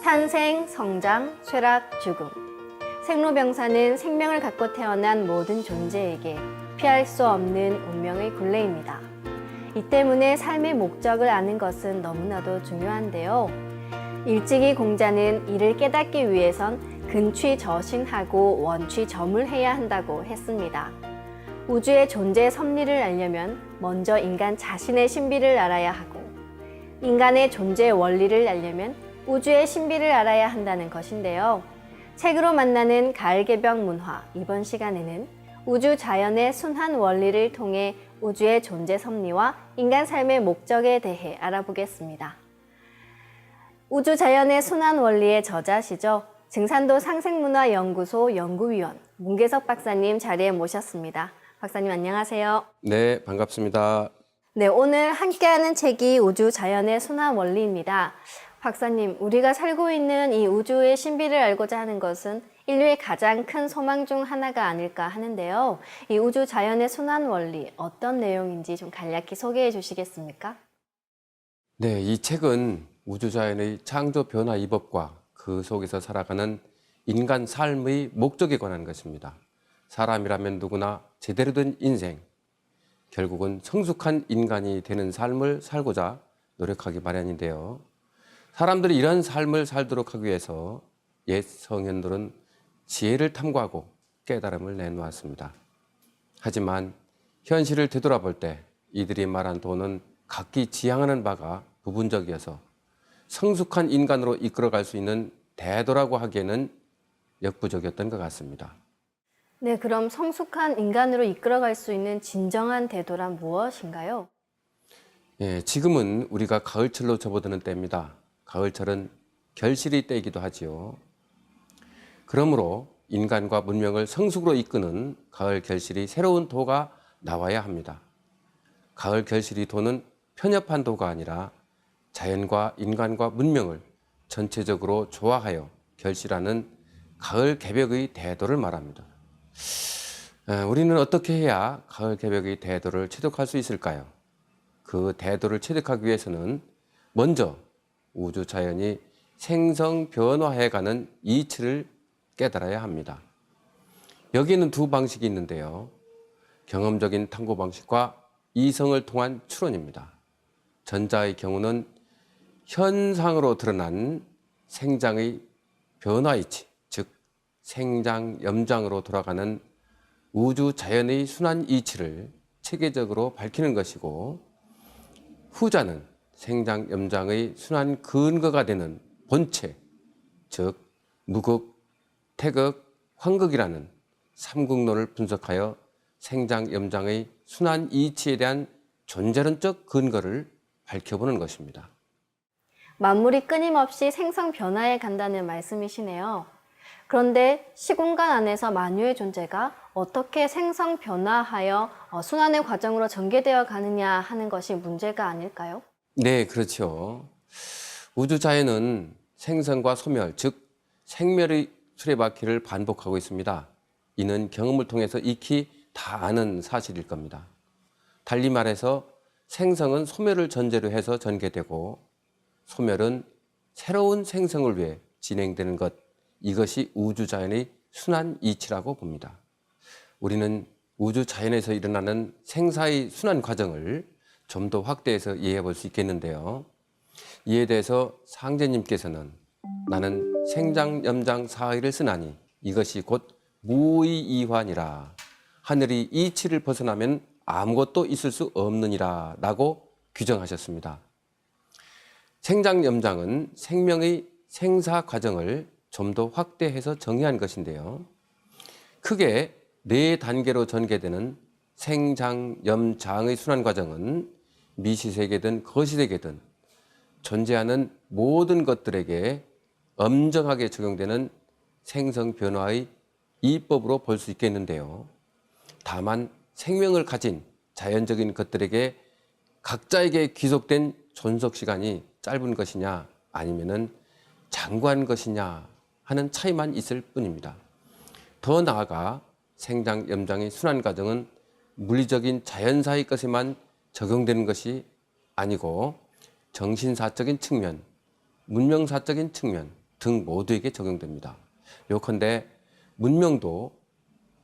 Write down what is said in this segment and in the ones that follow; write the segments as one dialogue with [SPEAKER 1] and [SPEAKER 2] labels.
[SPEAKER 1] 탄생, 성장, 쇠락, 죽음. 생로병사는 생명을 갖고 태어난 모든 존재에게 피할 수 없는 운명의 굴레입니다. 이 때문에 삶의 목적을 아는 것은 너무나도 중요한데요. 일찍이 공자는 이를 깨닫기 위해선 근취저신하고 원취저물해야 한다고 했습니다. 우주의 존재 섭리를 알려면 먼저 인간 자신의 신비를 알아야 하고, 인간의 존재 원리를 알려면 우주의 신비를 알아야 한다는 것인데요. 책으로 만나는 가을개벽 문화, 이번 시간에는 우주 자연의 순환 원리를 통해 우주의 존재 섭리와 인간 삶의 목적에 대해 알아보겠습니다. 우주 자연의 순환 원리의 저자시죠. 증산도 상생문화연구소 연구위원 문계석 박사님 자리에 모셨습니다. 박사님 안녕하세요.
[SPEAKER 2] 네, 반갑습니다.
[SPEAKER 1] 네, 오늘 함께하는 책이 우주 자연의 순환 원리입니다. 박사님, 우리가 살고 있는 이 우주의 신비를 알고자 하는 것은 인류의 가장 큰 소망 중 하나가 아닐까 하는데요. 이 우주 자연의 순환 원리, 어떤 내용인지 좀 간략히 소개해 주시겠습니까?
[SPEAKER 2] 네, 이 책은 우주 자연의 창조 변화 이법과 그 속에서 살아가는 인간 삶의 목적에 관한 것입니다. 사람이라면 누구나 제대로 된 인생, 결국은 성숙한 인간이 되는 삶을 살고자 노력하기 마련인데요. 사람들이 이런 삶을 살도록 하기 위해서 옛 성현들은 지혜를 탐구하고 깨달음을 내놓았습니다. 하지만 현실을 되돌아볼 때 이들이 말한 도는 각기 지향하는 바가 부분적이어서 성숙한 인간으로 이끌어갈 수 있는 대도라고 하기에는 역부족이었던 것 같습니다.
[SPEAKER 1] 네, 그럼 성숙한 인간으로 이끌어갈 수 있는 진정한 대도란 무엇인가요?
[SPEAKER 2] 예, 지금은 우리가 가을철로 접어드는 때입니다. 가을철은 결실이 때이기도 하지요. 그러므로 인간과 문명을 성숙으로 이끄는 가을 결실이 새로운 도가 나와야 합니다. 가을 결실이 도는 편협한 도가 아니라 자연과 인간과 문명을 전체적으로 조화하여 결실하는 가을 개벽의 대도를 말합니다. 우리는 어떻게 해야 가을 개벽의 대도를 체득할 수 있을까요? 그 대도를 체득하기 위해서는 먼저 우주 자연이 생성 변화해가는 이치를 깨달아야 합니다. 여기에는 두 방식이 있는데요. 경험적인 탐구 방식과 이성을 통한 추론입니다. 전자의 경우는 현상으로 드러난 생장의 변화 이치, 즉 생장, 염장으로 돌아가는 우주 자연의 순환 이치를 체계적으로 밝히는 것이고, 후자는 생장, 염장의 순환 근거가 되는 본체, 즉 무극, 태극, 환극이라는 삼극론을 분석하여 생장, 염장의 순환 이치에 대한 존재론적 근거를 밝혀보는 것입니다.
[SPEAKER 1] 만물이 끊임없이 생성 변화해 간다는 말씀이시네요. 그런데 시공간 안에서 만유의 존재가 어떻게 생성 변화하여 순환의 과정으로 전개되어 가느냐 하는 것이 문제가 아닐까요?
[SPEAKER 2] 네, 그렇죠. 우주 자연은 생성과 소멸, 즉 생멸의 수레바퀴를 반복하고 있습니다. 이는 경험을 통해서 익히 다 아는 사실일 겁니다. 달리 말해서 생성은 소멸을 전제로 해서 전개되고, 소멸은 새로운 생성을 위해 진행되는 것, 이것이 우주 자연의 순환 이치라고 봅니다. 우리는 우주 자연에서 일어나는 생사의 순환 과정을 좀 더 확대해서 이해해 볼 수 있겠는데요. 이에 대해서 상제님께서는 나는 생장, 염장, 사의를 쓰나니 이것이 곧 무의이환이라, 하늘이 이치를 벗어나면 아무것도 있을 수 없느니라 라고 규정하셨습니다. 생장, 염장은 생명의 생사 과정을 좀 더 확대해서 정의한 것인데요. 크게 네 단계로 전개되는 생장, 염장의 순환 과정은 미시세계든 거시세계든 존재하는 모든 것들에게 엄정하게 적용되는 생성 변화의 이법으로 볼 수 있겠는데요. 다만 생명을 가진 자연적인 것들에게 각자에게 귀속된 존속 시간이 짧은 것이냐 아니면은 장구한 것이냐 하는 차이만 있을 뿐입니다. 더 나아가 생장, 염장의 순환 과정은 물리적인 자연사의 것에만 적용되는 것이 아니고 정신사적인 측면, 문명사적인 측면, 등 모두에게 적용됩니다. 요컨대 문명도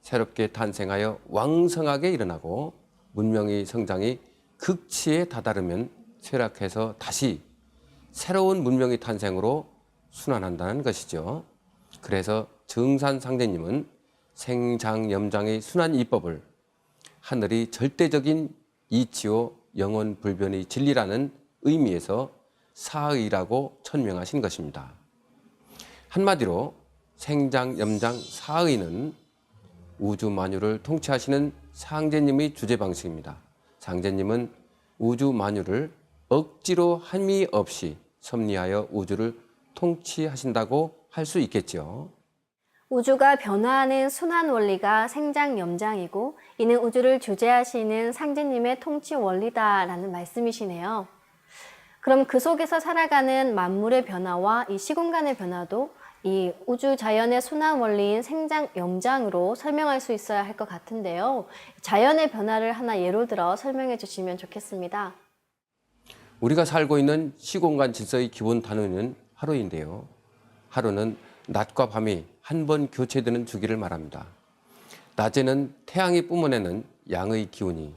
[SPEAKER 2] 새롭게 탄생하여 왕성하게 일어나고 문명의 성장이 극치에 다다르면 쇠락해서 다시 새로운 문명의 탄생으로 순환한다는 것이죠. 그래서 정산상제님은 생장염장의 순환 이법을 하늘이 절대적인 이치요 영원불변의 진리라는 의미에서 사의라고 천명하신 것입니다. 한마디로 생장염장 사의는 우주 만유를 통치하시는 상제님의 주제 방식입니다. 상제님은 우주 만유를 억지로 함의 없이 섭리하여 우주를 통치하신다고 할 수 있겠죠.
[SPEAKER 1] 우주가 변화하는 순환 원리가 생장염장이고 이는 우주를 주재하시는 상제님의 통치 원리다라는 말씀이시네요. 그럼 그 속에서 살아가는 만물의 변화와 이 시공간의 변화도 이 우주 자연의 순환 원리인 생장염장으로 설명할 수 있어야 할 것 같은데요. 자연의 변화를 하나 예로 들어 설명해 주시면 좋겠습니다.
[SPEAKER 2] 우리가 살고 있는 시공간 질서의 기본 단위는 하루인데요. 하루는 낮과 밤이 한 번 교체되는 주기를 말합니다. 낮에는 태양이 뿜어내는 양의 기운이,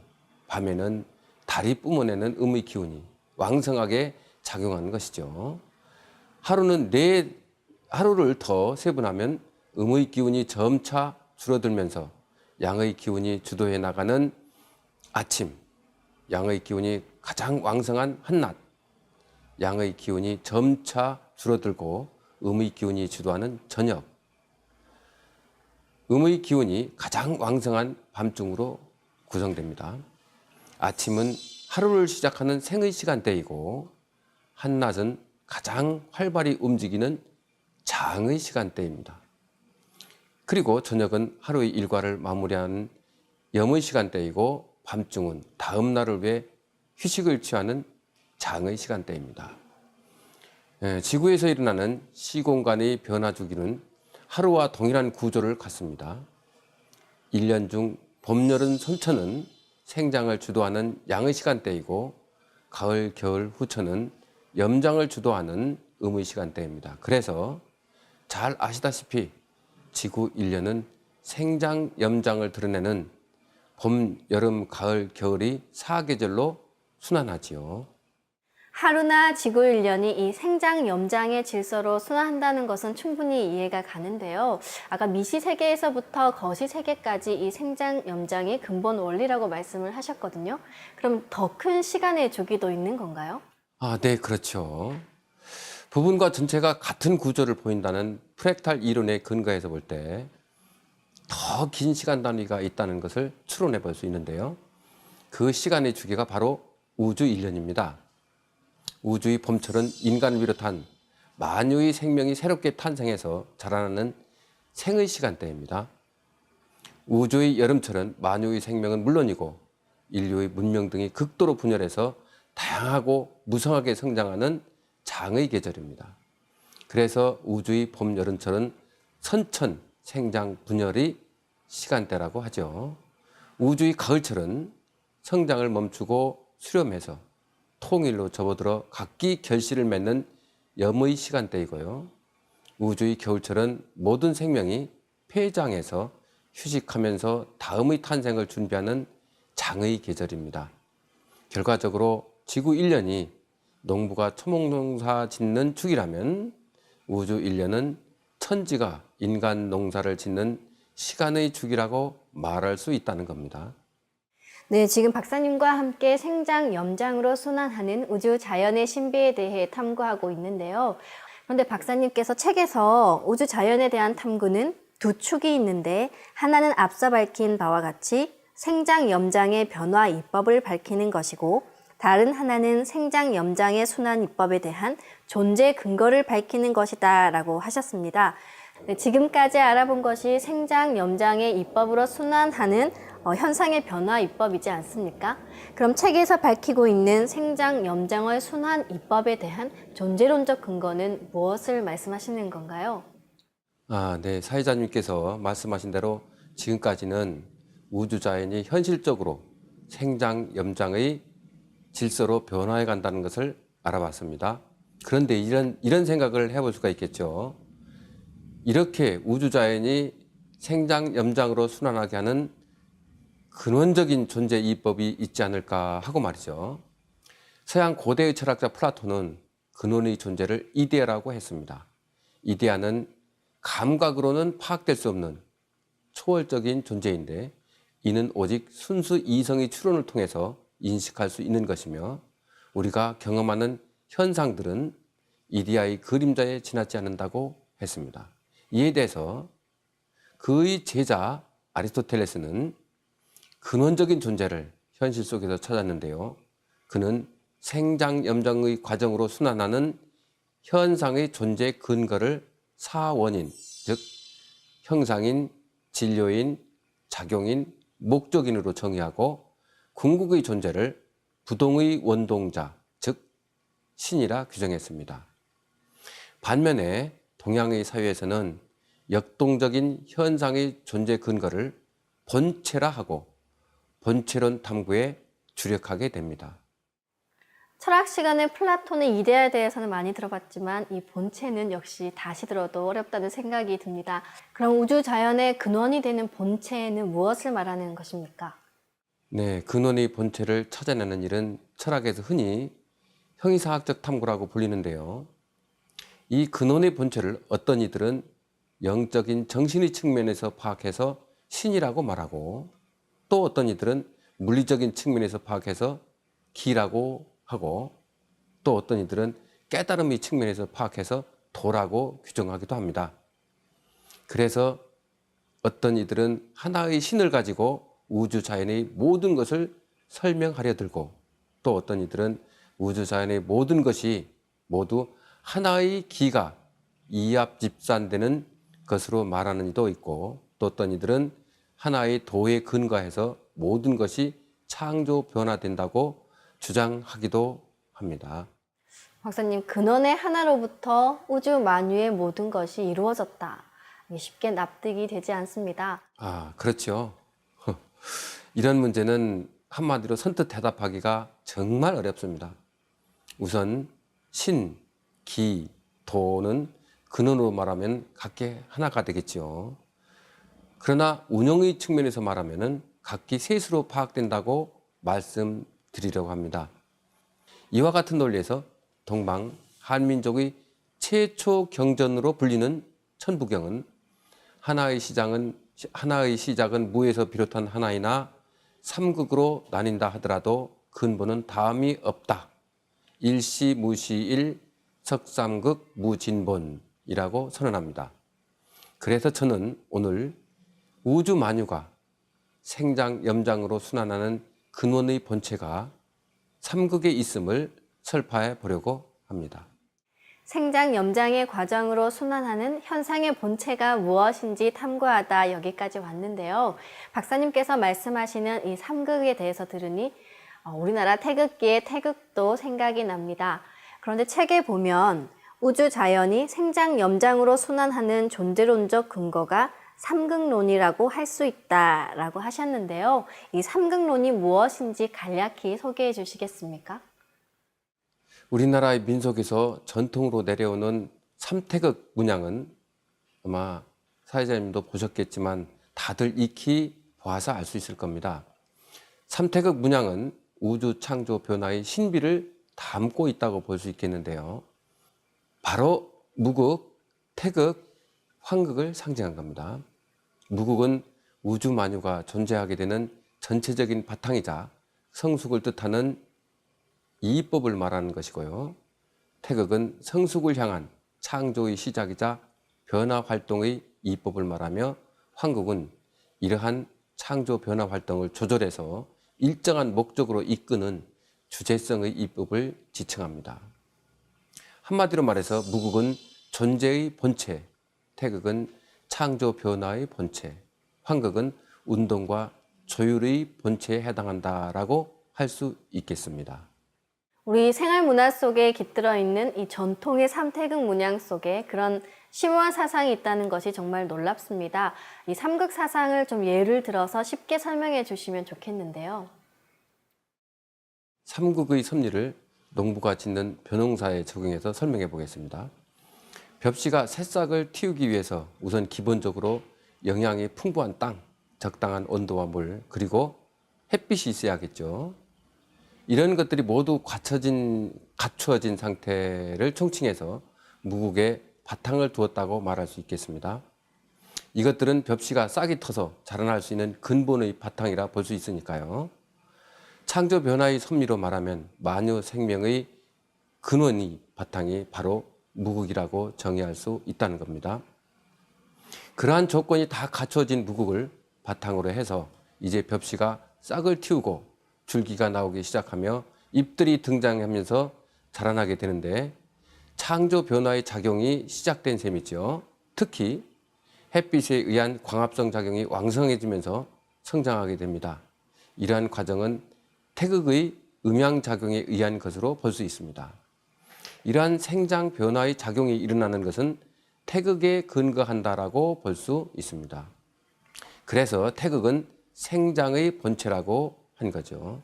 [SPEAKER 2] 밤에는 달이 뿜어내는 음의 기운이 왕성하게 작용하는 것이죠. 하루를 더 세분하면 음의 기운이 점차 줄어들면서 양의 기운이 주도해 나가는 아침, 양의 기운이 가장 왕성한 한낮, 양의 기운이 점차 줄어들고 음의 기운이 주도하는 저녁, 음의 기운이 가장 왕성한 밤중으로 구성됩니다. 아침은 하루를 시작하는 생의 시간대이고 한낮은 가장 활발히 움직이는 장의 시간대입니다. 그리고 저녁은 하루의 일과를 마무리하는 염의 시간대이고 밤중은 다음 날을 위해 휴식을 취하는 장의 시간대입니다. 지구에서 일어나는 시공간의 변화 주기는 하루와 동일한 구조를 갖습니다. 1년 중 봄, 여름, 선천은 생장을 주도하는 양의 시간대이고 가을, 겨울, 후천은 염장을 주도하는 음의 시간대입니다. 그래서 잘 아시다시피 지구 1년은 생장, 염장을 드러내는 봄, 여름, 가을, 겨울이 4계절로 순환하지요.
[SPEAKER 1] 하루나 지구 1년이 이 생장염장의 질서로 순환한다는 것은 충분히 이해가 가는데요. 아까 미시 세계에서부터 거시 세계까지 이 생장염장이 근본 원리라고 말씀을 하셨거든요. 그럼 더 큰 시간의 주기도 있는 건가요?
[SPEAKER 2] 네, 그렇죠. 부분과 전체가 같은 구조를 보인다는 프랙탈 이론에 근거해서 볼 때 더 긴 시간 단위가 있다는 것을 추론해 볼 수 있는데요. 그 시간의 주기가 바로 우주 1년입니다. 우주의 봄철은 인간을 비롯한 만유의 생명이 새롭게 탄생해서 자라나는 생의 시간대입니다. 우주의 여름철은 만유의 생명은 물론이고 인류의 문명 등이 극도로 분열해서 다양하고 무성하게 성장하는 장의 계절입니다. 그래서 우주의 봄, 여름철은 선천, 생장, 분열의 시간대라고 하죠. 우주의 가을철은 성장을 멈추고 수렴해서 통일로 접어들어 각기 결실을 맺는 염의 시간대이고요. 우주의 겨울철은 모든 생명이 폐장해서 휴식하면서 다음의 탄생을 준비하는 장의 계절입니다. 결과적으로 지구 1년이 농부가 초목농사 짓는 축이라면 우주 1년은 천지가 인간 농사를 짓는 시간의 축이라고 말할 수 있다는 겁니다.
[SPEAKER 1] 네, 지금 박사님과 함께 생장염장으로 순환하는 우주 자연의 신비에 대해 탐구하고 있는데요. 그런데 박사님께서 책에서 우주 자연에 대한 탐구는 두 축이 있는데 하나는 앞서 밝힌 바와 같이 생장염장의 변화 이법을 밝히는 것이고 다른 하나는 생장염장의 순환 이법에 대한 존재 근거를 밝히는 것이다 라고 하셨습니다. 네, 지금까지 알아본 것이 생장염장의 이법으로 순환하는 현상의 변화 이법이지 않습니까? 그럼 책에서 밝히고 있는 생장염장의 순환 이법에 대한 존재론적 근거는 무엇을 말씀하시는 건가요?
[SPEAKER 2] 네. 사회자님께서 말씀하신 대로 지금까지는 우주자연이 현실적으로 생장염장의 질서로 변화해 간다는 것을 알아봤습니다. 그런데 이런 생각을 해볼 수가 있겠죠. 이렇게 우주자연이 생장염장으로 순환하게 하는 근원적인 존재 이법이 있지 않을까 하고 말이죠. 서양 고대의 철학자 플라톤은 근원의 존재를 이데아라고 했습니다. 이데아는 감각으로는 파악될 수 없는 초월적인 존재인데 이는 오직 순수 이성의 추론을 통해서 인식할 수 있는 것이며 우리가 경험하는 현상들은 이데아의 그림자에 지나지 않는다고 했습니다. 이에 대해서 그의 제자 아리스토텔레스는 근원적인 존재를 현실 속에서 찾았는데요. 그는 생장염장의 과정으로 순환하는 현상의 존재 근거를 사원인, 즉 형상인, 진료인, 작용인, 목적인으로 정의하고 궁극의 존재를 부동의 원동자, 즉 신이라 규정했습니다. 반면에 동양의 사회에서는 역동적인 현상의 존재 근거를 본체라 하고 본체론 탐구에 주력하게 됩니다.
[SPEAKER 1] 철학 시간에 플라톤의 이데아에 대해서는 많이 들어봤지만 이 본체는 역시 다시 들어도 어렵다는 생각이 듭니다. 그럼 우주 자연의 근원이 되는 본체는 무엇을 말하는 것입니까?
[SPEAKER 2] 네, 근원의 본체를 찾아내는 일은 철학에서 흔히 형이상학적 탐구라고 불리는데요. 이 근원의 본체를 어떤 이들은 영적인 정신의 측면에서 파악해서 신이라고 말하고 또 어떤 이들은 물리적인 측면에서 파악해서 기라고 하고 또 어떤 이들은 깨달음의 측면에서 파악해서 도라고 규정하기도 합니다. 그래서 어떤 이들은 하나의 신을 가지고 우주 자연의 모든 것을 설명하려 들고 또 어떤 이들은 우주 자연의 모든 것이 모두 하나의 기가 이합집산되는 것으로 말하는 이도 있고 또 어떤 이들은 하나의 도에 근거해서 모든 것이 창조 변화된다고 주장하기도 합니다.
[SPEAKER 1] 박사님, 근원의 하나로부터 우주 만유의 모든 것이 이루어졌다. 이게 쉽게 납득이 되지 않습니다.
[SPEAKER 2] 그렇죠. 이런 문제는 한마디로 선뜻 대답하기가 정말 어렵습니다. 우선 신, 기, 도는 근원으로 말하면 각기 하나가 되겠죠. 그러나 운영의 측면에서 말하면 각기 셋으로 파악된다고 말씀드리려고 합니다. 이와 같은 논리에서 동방 한민족의 최초 경전으로 불리는 천부경은 하나의 시작은 무에서 비롯한 하나이나 삼극으로 나뉜다 하더라도 근본은 다음이 없다. 일시무시일 석삼극 무진본이라고 선언합니다. 그래서 저는 오늘 우주 만유가 생장염장으로 순환하는 근원의 본체가 삼극에 있음을 설파해 보려고 합니다.
[SPEAKER 1] 생장염장의 과정으로 순환하는 현상의 본체가 무엇인지 탐구하다 여기까지 왔는데요. 박사님께서 말씀하시는 이 삼극에 대해서 들으니 우리나라 태극기의 태극도 생각이 납니다. 그런데 책에 보면 우주 자연이 생장염장으로 순환하는 존재론적 근거가 삼극론이라고 할 수 있다라고 하셨는데요. 이 삼극론이 무엇인지 간략히 소개해 주시겠습니까?
[SPEAKER 2] 우리나라의 민속에서 전통으로 내려오는 삼태극 문양은 아마 사회자님도 보셨겠지만 다들 익히 보아서 알 수 있을 겁니다. 삼태극 문양은 우주 창조 변화의 신비를 담고 있다고 볼 수 있겠는데요. 바로 무극, 태극, 환극을 상징한 겁니다. 무극은 우주 만유가 존재하게 되는 전체적인 바탕이자 성숙을 뜻하는 이법을 말하는 것이고요. 태극은 성숙을 향한 창조의 시작이자 변화 활동의 이법을 말하며 환극은 이러한 창조 변화 활동을 조절해서 일정한 목적으로 이끄는 주제성의 이법을 지칭합니다. 한마디로 말해서 무극은 존재의 본체, 태극은 창조 변화의 본체, 환극은 운동과 조율의 본체에 해당한다라고 할 수 있겠습니다.
[SPEAKER 1] 우리 생활 문화 속에 깃들어 있는 이 전통의 삼태극 문양 속에 그런 심오한 사상이 있다는 것이 정말 놀랍습니다. 이 삼극 사상을 좀 예를 들어서 쉽게 설명해 주시면 좋겠는데요.
[SPEAKER 2] 삼극의 섭리를 농부가 짓는 벼농사에 적용해서 설명해 보겠습니다. 벽시가 새싹을 틔우기 위해서 우선 기본적으로 영양이 풍부한 땅, 적당한 온도와 물, 그리고 햇빛이 있어야겠죠. 이런 것들이 모두 갖추어진 상태를 총칭해서 무국에 바탕을 두었다고 말할 수 있겠습니다. 이것들은 벽시가 싹이 터서 자라날 수 있는 근본의 바탕이라 볼 수 있으니까요. 창조 변화의 섭리로 말하면 만유 생명의 근원이 바탕이 바로 무국이라고 정의할 수 있다는 겁니다. 그러한 조건이 다 갖춰진 무국을 바탕으로 해서 이제 벽시가 싹을 틔우고 줄기가 나오기 시작하며 잎들이 등장하면서 자라나게 되는데 창조 변화의 작용이 시작된 셈이죠. 특히 햇빛에 의한 광합성 작용이 왕성해지면서 성장하게 됩니다. 이러한 과정은 태극의 음양작용에 의한 것으로 볼 수 있습니다. 이러한 생장 변화의 작용이 일어나는 것은 태극에 근거한다라고 볼 수 있습니다. 그래서 태극은 생장의 본체라고 한 거죠.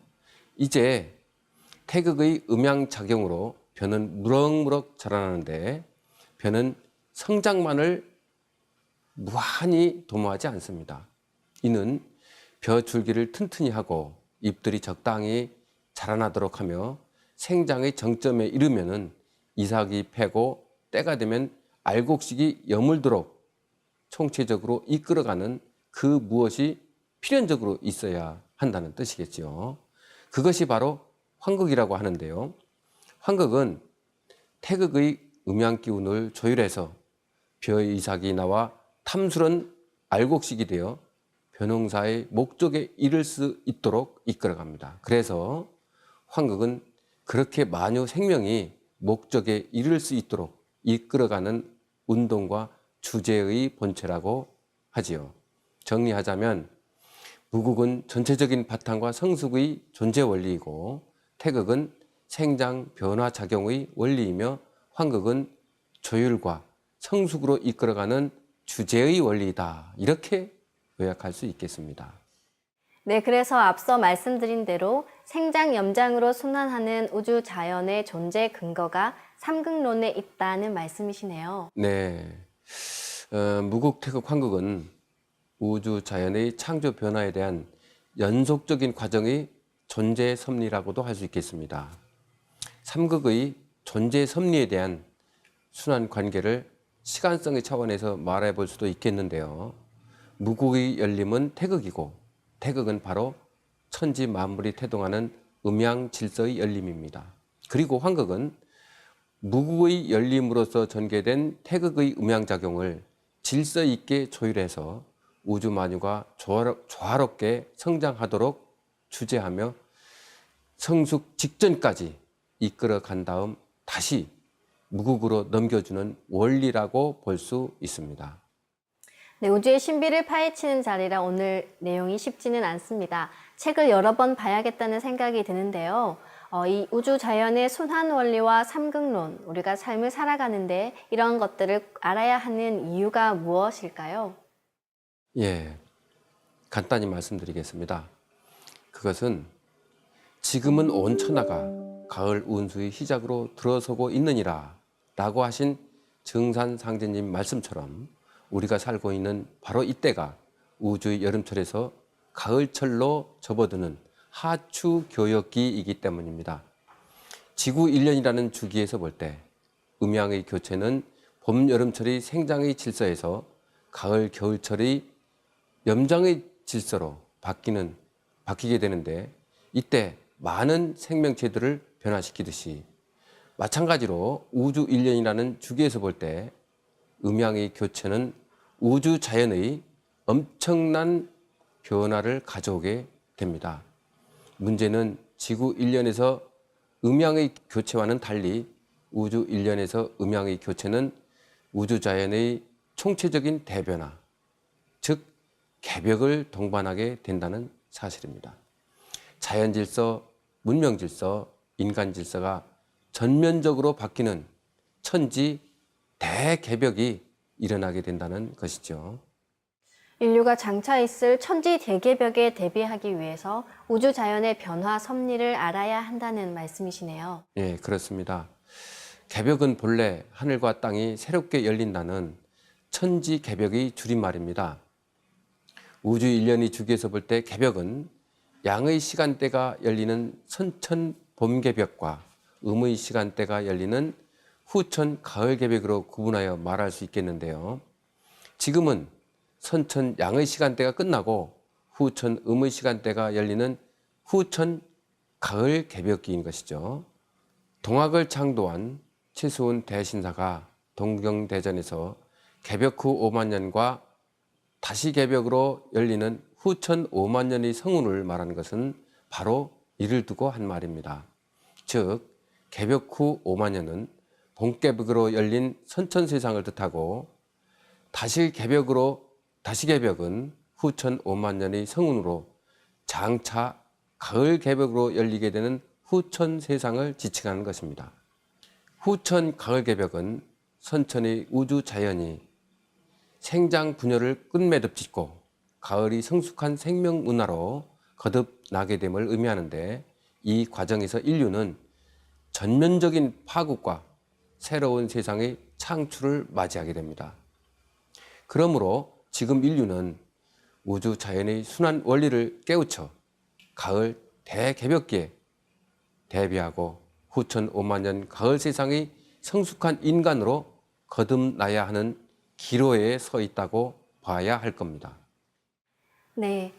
[SPEAKER 2] 이제 태극의 음양작용으로 벼는 무럭무럭 자라나는데 벼는 성장만을 무한히 도모하지 않습니다. 이는 벼 줄기를 튼튼히 하고 잎들이 적당히 자라나도록 하며 생장의 정점에 이르면은 이삭이 패고 때가 되면 알곡식이 여물도록 총체적으로 이끌어가는 그 무엇이 필연적으로 있어야 한다는 뜻이겠죠. 그것이 바로 환극이라고 하는데요. 환극은 태극의 음양기운을 조율해서 벼의 이삭이 나와 탐스런 알곡식이 되어 벼농사의 목적에 이를 수 있도록 이끌어갑니다. 그래서 환극은 그렇게 만유 생명이 목적에 이를 수 있도록 이끌어가는 운동과 주제의 본체라고 하지요. 정리하자면 무국은 전체적인 바탕과 성숙의 존재 원리이고 태극은 생장 변화 작용의 원리이며 환극은 조율과 성숙으로 이끌어가는 주제의 원리이다. 이렇게 요약할 수 있겠습니다.
[SPEAKER 1] 네, 그래서 앞서 말씀드린 대로 생장 염장으로 순환하는 우주 자연의 존재 근거가 삼극론에 있다는 말씀이시네요.
[SPEAKER 2] 네, 무국, 태극, 환극은 우주 자연의 창조 변화에 대한 연속적인 과정의 존재 섭리라고도 할 수 있겠습니다. 삼극의 존재 섭리에 대한 순환 관계를 시간성의 차원에서 말해 볼 수도 있겠는데요. 무국의 열림은 태극이고 태극은 바로 천지 만물이 태동하는 음양 질서의 열림입니다. 그리고 환극은 무국의 열림으로서 전개된 태극의 음양작용을 질서 있게 조율해서 우주 만유가 조화롭게 성장하도록 주재하며 성숙 직전까지 이끌어간 다음 다시 무국으로 넘겨주는 원리라고 볼 수 있습니다.
[SPEAKER 1] 네, 우주의 신비를 파헤치는 자리라 오늘 내용이 쉽지는 않습니다. 책을 여러 번 봐야겠다는 생각이 드는데요. 이 우주 자연의 순환 원리와 삼극론, 우리가 삶을 살아가는데 이런 것들을 알아야 하는 이유가 무엇일까요?
[SPEAKER 2] 예, 간단히 말씀드리겠습니다. 그것은 지금은 온 천하가 가을 운수의 시작으로 들어서고 있느니라 라고 하신 증산상제님 말씀처럼 우리가 살고 있는 바로 이때가 우주의 여름철에서 가을철로 접어드는 하추 교역기이기 때문입니다. 지구 1년이라는 주기에서 볼 때 음양의 교체는 봄, 여름철의 생장의 질서에서 가을, 겨울철의 염장의 질서로 바뀌게 되는데 이때 많은 생명체들을 변화시키듯이 마찬가지로 우주 1년이라는 주기에서 볼 때 음양의 교체는 우주 자연의 엄청난 변화를 가져오게 됩니다. 문제는 지구 1년에서 음양의 교체와는 달리 우주 1년에서 음양의 교체는 우주 자연의 총체적인 대변화, 즉 개벽을 동반하게 된다는 사실입니다. 자연 질서, 문명 질서, 인간 질서가 전면적으로 바뀌는 천지 대개벽이 일어나게 된다는 것이죠.
[SPEAKER 1] 인류가 장차 있을 천지 대개벽에 대비하기 위해서 우주 자연의 변화 섭리를 알아야 한다는 말씀이시네요.
[SPEAKER 2] 예, 그렇습니다. 개벽은 본래 하늘과 땅이 새롭게 열린다는 천지 개벽의 줄임말입니다. 우주 일련의 주기에서 볼 때 개벽은 양의 시간대가 열리는 선천 봄 개벽과 음의 시간대가 열리는 후천 가을 개벽으로 구분하여 말할 수 있겠는데요. 지금은 선천 양의 시간대가 끝나고 후천 음의 시간대가 열리는 후천 가을 개벽기인 것이죠. 동학을 창도한 최수훈 대신사가 동경대전에서 개벽 후 5만 년과 다시 개벽으로 열리는 후천 5만 년의 성운을 말하는 것은 바로 이를 두고 한 말입니다. 즉 개벽 후 5만 년은 봄개벽으로 열린 선천 세상을 뜻하고 다시 개벽은 후천 5만 년의 성운으로 장차 가을 개벽으로 열리게 되는 후천 세상을 지칭하는 것입니다. 후천 가을 개벽은 선천의 우주 자연이 생장 분열을 끝매듭 짓고 가을이 성숙한 생명 문화로 거듭나게 됨을 의미하는데, 이 과정에서 인류는 전면적인 파국과 새로운 세상의 창출을 맞이하게 됩니다. 그러므로 지금 인류는 우주 자연의 순환 원리를 깨우쳐 가을 대개벽기에 대비하고 후천 5만 년 가을 세상의 성숙한 인간으로 거듭나야 하는 기로에 서 있다고 봐야 할 겁니다.
[SPEAKER 1] 네,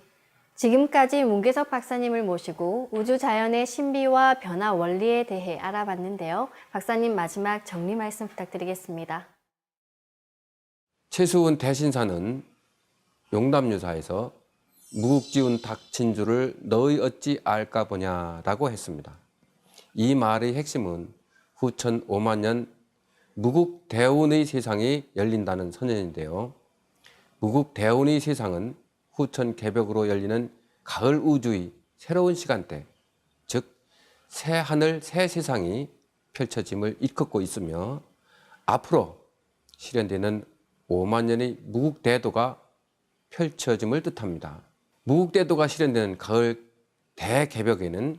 [SPEAKER 1] 지금까지 문계석 박사님을 모시고 우주 자연의 신비와 변화 원리에 대해 알아봤는데요. 박사님 마지막 정리 말씀 부탁드리겠습니다.
[SPEAKER 2] 최수훈 대신사는 용담유사에서 무국지운 닥친 줄을 너희 어찌 알까 보냐라고 했습니다. 이 말의 핵심은 후천 5만 년 무국대운의 세상이 열린다는 선언인데요. 무국대운의 세상은 후천 개벽으로 열리는 가을 우주의 새로운 시간대, 즉 새 하늘 새 세상이 펼쳐짐을 일컫고 있으며, 앞으로 실현되는 5만 년의 무국대도가 펼쳐짐을 뜻합니다. 무국대도가 실현되는 가을 대개벽에는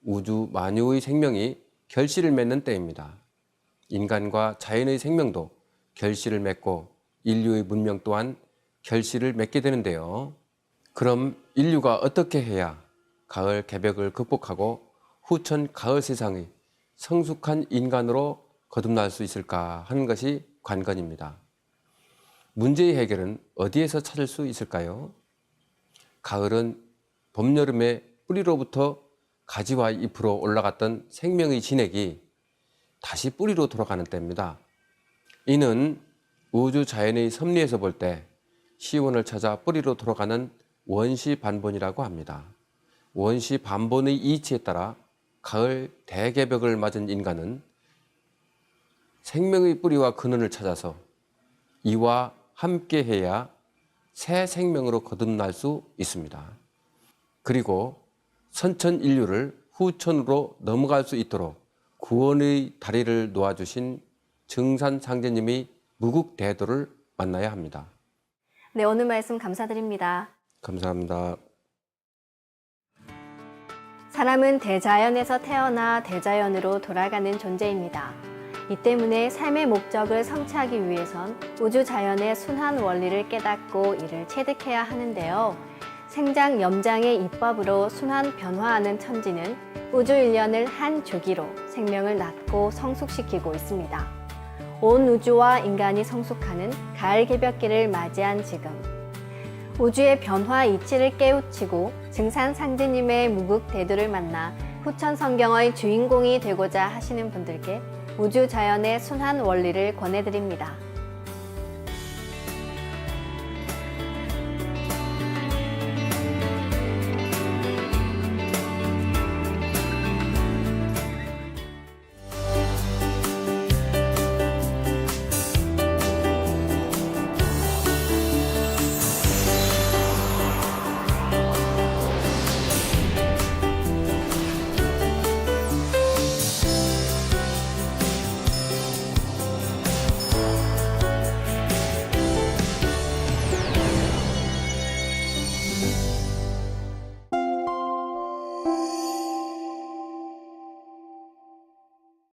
[SPEAKER 2] 우주 만유의 생명이 결실을 맺는 때입니다. 인간과 자연의 생명도 결실을 맺고 인류의 문명 또한 결실을 맺게 되는데요. 그럼 인류가 어떻게 해야 가을 개벽을 극복하고 후천 가을 세상의 성숙한 인간으로 거듭날 수 있을까 하는 것이 관건입니다. 문제의 해결은 어디에서 찾을 수 있을까요? 가을은 봄, 여름에 뿌리로부터 가지와 잎으로 올라갔던 생명의 진액이 다시 뿌리로 돌아가는 때입니다. 이는 우주 자연의 섭리에서 볼 때 시원을 찾아 뿌리로 돌아가는 원시 반본이라고 합니다. 원시 반본의 이치에 따라 가을 대개벽을 맞은 인간은 생명의 뿌리와 근원을 찾아서 이와 함께해야 새 생명으로 거듭날 수 있습니다. 그리고 선천 인류를 후천으로 넘어갈 수 있도록 구원의 다리를 놓아주신 증산상제님의 무국대도를 만나야 합니다.
[SPEAKER 1] 네, 오늘 말씀 감사드립니다.
[SPEAKER 2] 감사합니다.
[SPEAKER 1] 사람은 대자연에서 태어나 대자연으로 돌아가는 존재입니다. 이 때문에 삶의 목적을 성취하기 위해선 우주 자연의 순환 원리를 깨닫고 이를 체득해야 하는데요. 생장 염장의 이법으로 순환 변화하는 천지는 우주 일련을 한 주기로 생명을 낳고 성숙시키고 있습니다. 온 우주와 인간이 성숙하는 가을 개벽기를 맞이한 지금, 우주의 변화 이치를 깨우치고 증산상제님의 무국대도를 만나 후천 성경의 주인공이 되고자 하시는 분들께 우주 자연의 순환 원리를 권해드립니다.